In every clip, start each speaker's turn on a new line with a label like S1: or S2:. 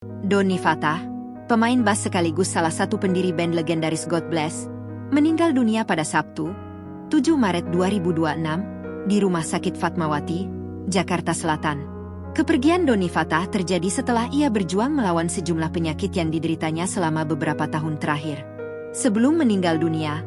S1: Donny Fatah, pemain bass sekaligus salah satu pendiri band legendaris God Bless, meninggal dunia pada Sabtu, 7 Maret 2026, di Rumah Sakit Fatmawati, Jakarta Selatan. Kepergian Donny Fatah terjadi setelah ia berjuang melawan sejumlah penyakit yang dideritanya selama beberapa tahun terakhir. Sebelum meninggal dunia,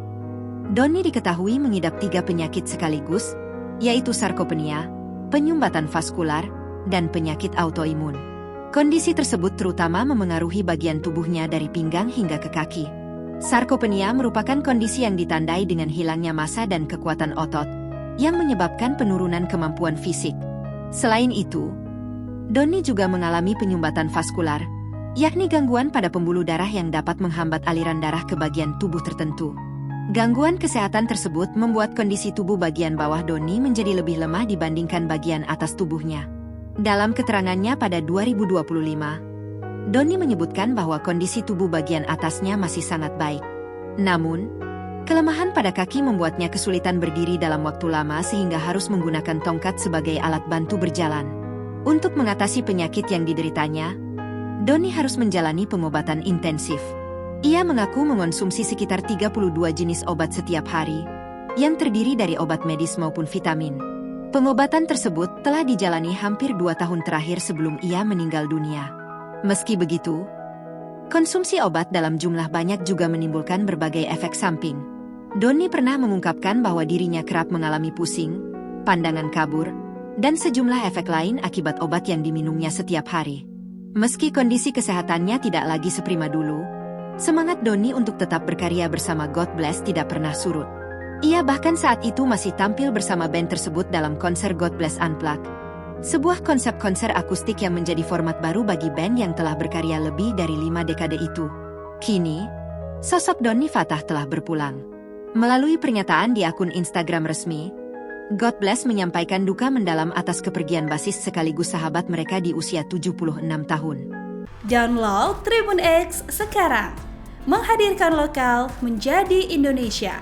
S1: Donny diketahui mengidap 3 penyakit sekaligus, yaitu sarkopenia, penyumbatan vaskular, dan penyakit autoimun. Kondisi tersebut terutama memengaruhi bagian tubuhnya dari pinggang hingga ke kaki. Sarkopenia merupakan kondisi yang ditandai dengan hilangnya massa dan kekuatan otot, yang menyebabkan penurunan kemampuan fisik. Selain itu, Donny juga mengalami penyumbatan vaskular, yakni gangguan pada pembuluh darah yang dapat menghambat aliran darah ke bagian tubuh tertentu. Gangguan kesehatan tersebut membuat kondisi tubuh bagian bawah Donny menjadi lebih lemah dibandingkan bagian atas tubuhnya. Dalam keterangannya pada 2025, Donny menyebutkan bahwa kondisi tubuh bagian atasnya masih sangat baik. Namun, kelemahan pada kaki membuatnya kesulitan berdiri dalam waktu lama sehingga harus menggunakan tongkat sebagai alat bantu berjalan. Untuk mengatasi penyakit yang dideritanya, Donny harus menjalani pengobatan intensif. Ia mengaku mengonsumsi sekitar 32 jenis obat setiap hari, yang terdiri dari obat medis maupun vitamin. Pengobatan tersebut telah dijalani hampir 2 tahun terakhir sebelum ia meninggal dunia. Meski begitu, konsumsi obat dalam jumlah banyak juga menimbulkan berbagai efek samping. Donny pernah mengungkapkan bahwa dirinya kerap mengalami pusing, pandangan kabur, dan sejumlah efek lain akibat obat yang diminumnya setiap hari. Meski kondisi kesehatannya tidak lagi seprima dulu, semangat Donny untuk tetap berkarya bersama God Bless tidak pernah surut. Ia bahkan saat itu masih tampil bersama band tersebut dalam konser God Bless Unplugged, sebuah konsep konser akustik yang menjadi format baru bagi band yang telah berkarya lebih dari 5 dekade itu. Kini, sosok Donny Fatah telah berpulang. Melalui pernyataan di akun Instagram resmi, God Bless menyampaikan duka mendalam atas kepergian basis sekaligus sahabat mereka di usia 76 tahun.
S2: Download Tribun X sekarang, menghadirkan lokal menjadi Indonesia.